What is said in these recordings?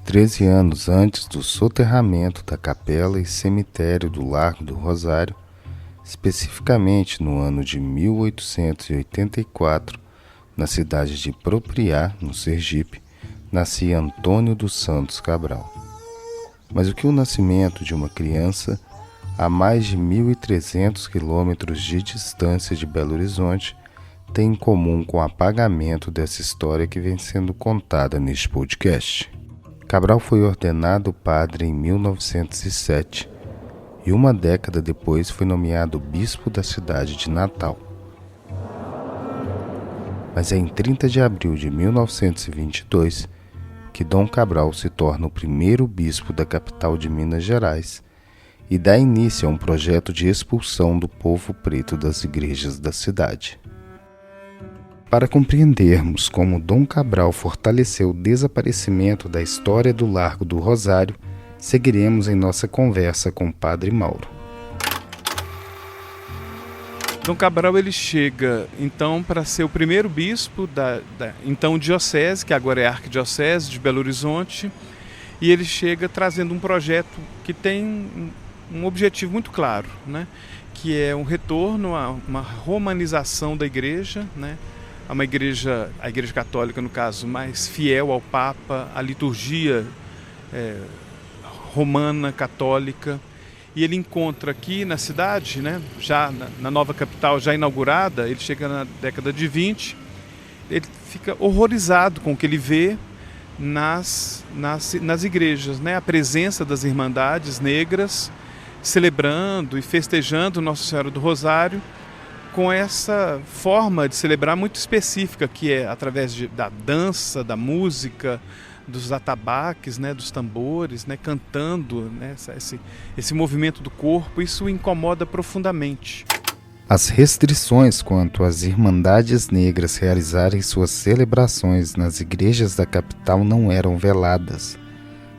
13 anos antes do soterramento da capela e cemitério do Largo do Rosário, especificamente no ano de 1884, na cidade de Propriá, no Sergipe, nascia Antônio dos Santos Cabral. Mas o que o nascimento de uma criança a mais de 1.300 quilômetros de distância de Belo Horizonte tem em comum com o apagamento dessa história que vem sendo contada neste podcast? Cabral foi ordenado padre em 1907 e uma década depois foi nomeado bispo da cidade de Natal. Mas é em 30 de abril de 1922 que Dom Cabral se torna o primeiro bispo da capital de Minas Gerais e dá início a um projeto de expulsão do povo preto das igrejas da cidade. Para compreendermos como Dom Cabral fortaleceu o desaparecimento da história do Largo do Rosário, seguiremos em nossa conversa com o Padre Mauro. Dom Cabral ele chega então para ser o primeiro bispo da então diocese, que agora é a Arquidiocese de Belo Horizonte, e ele chega trazendo um projeto que tem um objetivo muito claro, né? Que é um retorno a uma romanização da igreja, né? A igreja católica, no caso, mais fiel ao Papa, à liturgia romana, católica. E ele encontra aqui na cidade, né, já na nova capital, já inaugurada, ele chega na década de 20, ele fica horrorizado com o que ele vê nas igrejas, né? A presença das irmandades negras celebrando e festejando Nossa Senhora do Rosário, com essa forma de celebrar muito específica, que é através da dança, da música, dos atabaques, né, dos tambores, né, cantando, né, esse movimento do corpo. Isso o incomoda profundamente. As restrições quanto às irmandades negras realizarem suas celebrações nas igrejas da capital não eram veladas,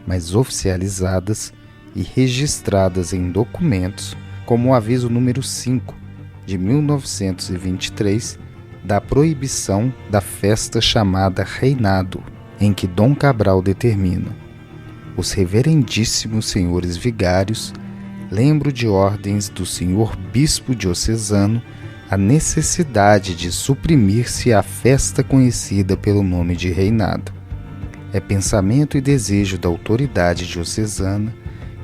mas oficializadas e registradas em documentos, como o aviso número 5, de 1923, da proibição da festa chamada Reinado, em que Dom Cabral determina: os reverendíssimos senhores vigários, lembro de ordens do senhor bispo diocesano a necessidade de suprimir-se a festa conhecida pelo nome de Reinado. É pensamento e desejo da autoridade diocesana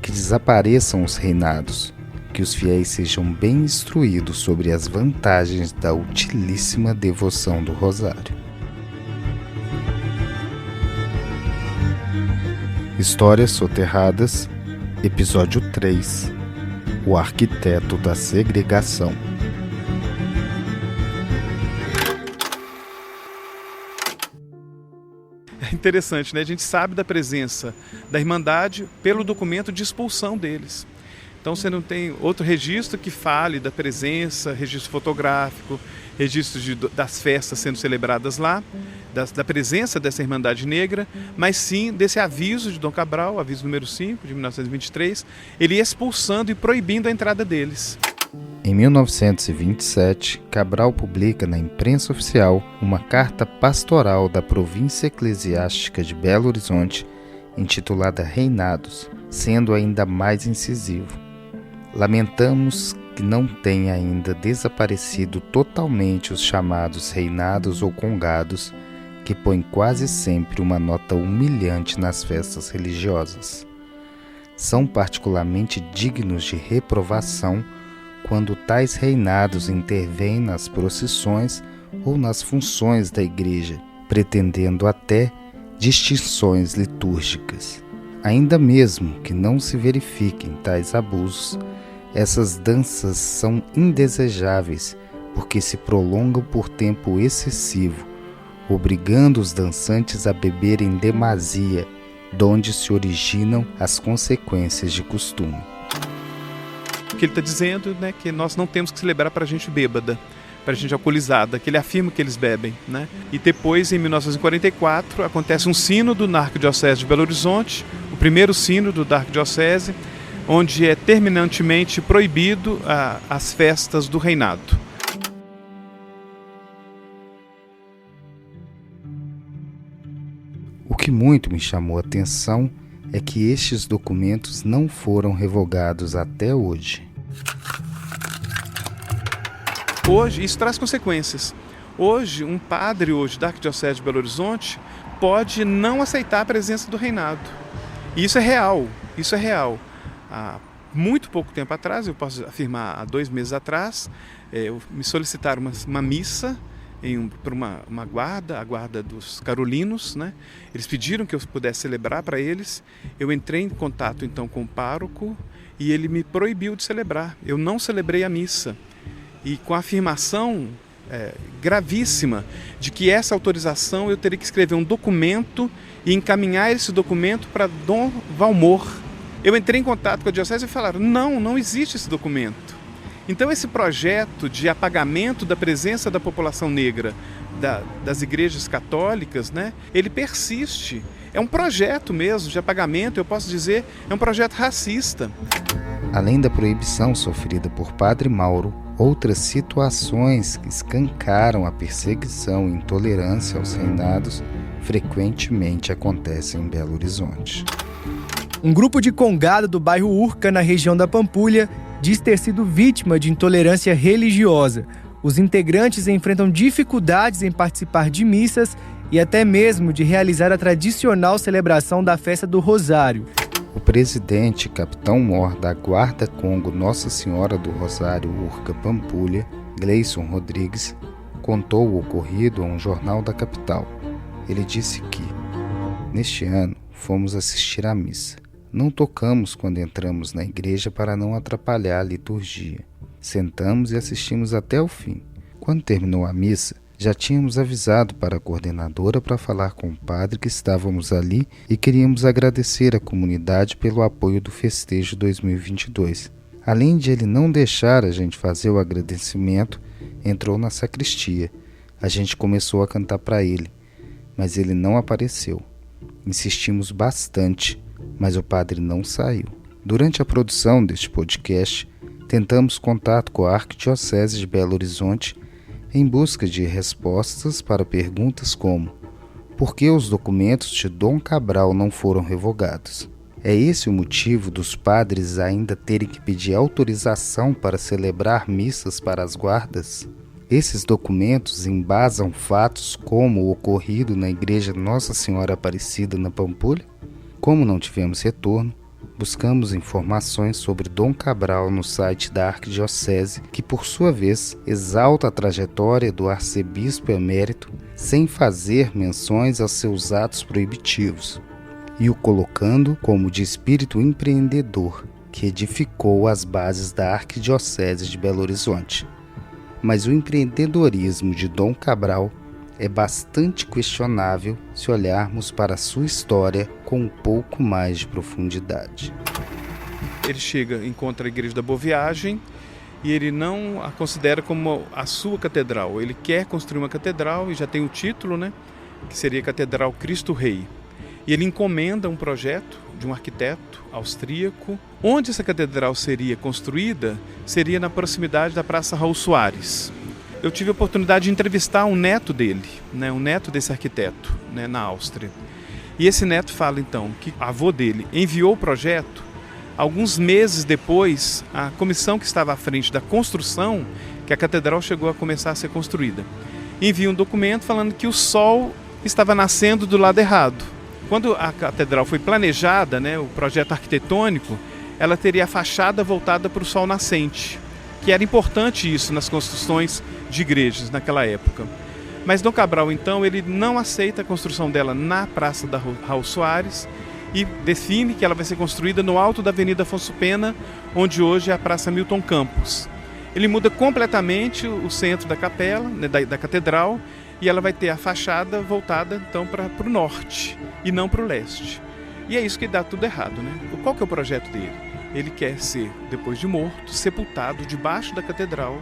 que desapareçam os reinados, que os fiéis sejam bem instruídos sobre as vantagens da utilíssima devoção do Rosário. Histórias Soterradas, Episódio 3: O Arquiteto da Segregação. É interessante, né? A gente sabe da presença da Irmandade pelo documento de expulsão deles. Então você não tem outro registro que fale da presença, registro fotográfico, registros das festas sendo celebradas lá, da presença dessa Irmandade Negra, mas sim desse aviso de Dom Cabral, aviso número 5, de 1923, ele expulsando e proibindo a entrada deles. Em 1927, Cabral publica na imprensa oficial uma carta pastoral da província eclesiástica de Belo Horizonte, intitulada Reinados, sendo ainda mais incisivo. Lamentamos que não tenha ainda desaparecido totalmente os chamados reinados ou congados, que põem quase sempre uma nota humilhante nas festas religiosas. São particularmente dignos de reprovação quando tais reinados intervêm nas procissões ou nas funções da igreja, pretendendo até distinções litúrgicas. Ainda mesmo que não se verifiquem tais abusos, essas danças são indesejáveis porque se prolongam por tempo excessivo, obrigando os dançantes a beber em demasia, donde se originam as consequências de costume. O que ele está dizendo, né, que nós não temos que celebrar para gente bêbada, para gente alcoolizada, que ele afirma que eles bebem, né? E depois, em 1944, acontece um sínodo na Arquidiocese de Belo Horizonte, o primeiro sínodo da Arquidiocese, onde é terminantemente proibido as festas do reinado. O que muito me chamou a atenção é que estes documentos não foram revogados até hoje. Hoje, isso traz consequências. Hoje, um padre da Arquidiocese de Belo Horizonte pode não aceitar a presença do reinado. E isso é real, isso é real. Há muito pouco tempo atrás, eu posso afirmar há 2 meses atrás, me solicitaram uma missa para uma guarda, a guarda dos carolinos, né? Eles pediram que eu pudesse celebrar para eles. Eu entrei em contato então com o pároco e ele me proibiu de celebrar. Eu não celebrei a missa. E com a afirmação gravíssima de que essa autorização eu teria que escrever um documento e encaminhar esse documento para Dom Valmor. Eu entrei em contato com a diocese e falaram, não existe esse documento. Então esse projeto de apagamento da presença da população negra das igrejas católicas, né, ele persiste. É um projeto mesmo de apagamento, eu posso dizer, é um projeto racista. Além da proibição sofrida por Padre Mauro, outras situações que escancaram a perseguição e intolerância aos reinados frequentemente acontecem em Belo Horizonte. Um grupo de congado do bairro Urca, na região da Pampulha, diz ter sido vítima de intolerância religiosa. Os integrantes enfrentam dificuldades em participar de missas e até mesmo de realizar a tradicional celebração da festa do Rosário. O presidente capitão-mor da Guarda Congo Nossa Senhora do Rosário Urca Pampulha, Gleison Rodrigues, contou o ocorrido a um jornal da capital. Ele disse que, neste ano, fomos assistir à missa. Não tocamos quando entramos na igreja para não atrapalhar a liturgia. Sentamos e assistimos até o fim. Quando terminou a missa, já tínhamos avisado para a coordenadora para falar com o padre que estávamos ali e queríamos agradecer à comunidade pelo apoio do festejo 2022. Além de ele não deixar a gente fazer o agradecimento, entrou na sacristia. A gente começou a cantar para ele, mas ele não apareceu. Insistimos bastante, mas o padre não saiu. Durante a produção deste podcast, tentamos contato com a Arquidiocese de Belo Horizonte em busca de respostas para perguntas como: por que os documentos de Dom Cabral não foram revogados? É esse o motivo dos padres ainda terem que pedir autorização para celebrar missas para as guardas? Esses documentos embasam fatos como o ocorrido na Igreja Nossa Senhora Aparecida na Pampulha? Como não tivemos retorno, buscamos informações sobre Dom Cabral no site da Arquidiocese, que por sua vez exalta a trajetória do arcebispo emérito sem fazer menções aos seus atos proibitivos, e o colocando como de espírito empreendedor que edificou as bases da Arquidiocese de Belo Horizonte. Mas o empreendedorismo de Dom Cabral é bastante questionável se olharmos para a sua história com um pouco mais de profundidade. Ele chega, encontra a Igreja da Boa Viagem e ele não a considera como a sua catedral. Ele quer construir uma catedral e já tem o título, né, que seria Catedral Cristo Rei. E ele encomenda um projeto de um arquiteto austríaco. Onde essa catedral seria construída seria na proximidade da Praça Raul Soares. Eu tive a oportunidade de entrevistar um neto dele, né, um neto desse arquiteto, né, na Áustria. E esse neto fala então que o avô dele enviou o projeto. Alguns meses depois, a comissão que estava à frente da construção, que a catedral chegou a começar a ser construída, envia um documento falando que o sol estava nascendo do lado errado. Quando a catedral foi planejada, né, o projeto arquitetônico, ela teria a fachada voltada para o sol nascente, que era importante isso nas construções de igrejas naquela época. Mas Dom Cabral, então, ele não aceita a construção dela na Praça da Raul Soares e define que ela vai ser construída no alto da Avenida Afonso Pena, onde hoje é a Praça Milton Campos. Ele muda completamente o centro da capela, né, da catedral, e ela vai ter a fachada voltada, então, para o norte e não para o leste. E é isso que dá tudo errado, né? Qual que é o projeto dele? Ele quer ser, depois de morto, sepultado debaixo da catedral,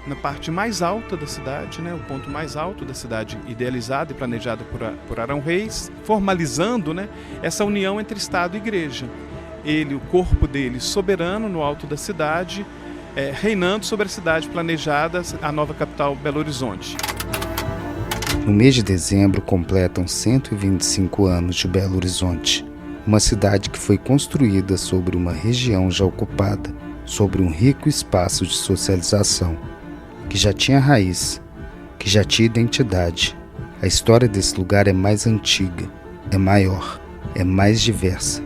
na parte mais alta da cidade, né, o ponto mais alto da cidade, idealizado e planejado por Arão Reis, formalizando, né, essa união entre Estado e Igreja. Ele, o corpo dele, soberano no alto da cidade, reinando sobre a cidade planejada, a nova capital Belo Horizonte. No mês de dezembro completam 125 anos de Belo Horizonte, uma cidade que foi construída sobre uma região já ocupada, sobre um rico espaço de socialização, que já tinha raiz, que já tinha identidade. A história desse lugar é mais antiga, é maior, é mais diversa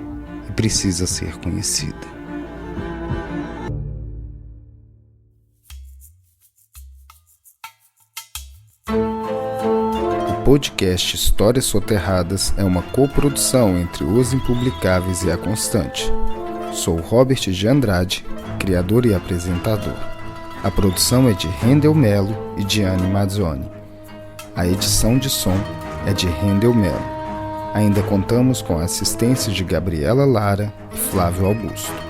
e precisa ser conhecida. O podcast Histórias Soterradas é uma coprodução entre Os Impublicáveis e A Constante. Sou Robert de Andrade, criador e apresentador. A produção é de Rendel Melo e Diane Mazzoni. A edição de som é de Rendel Melo. Ainda contamos com a assistência de Gabriela Lara e Flávio Augusto.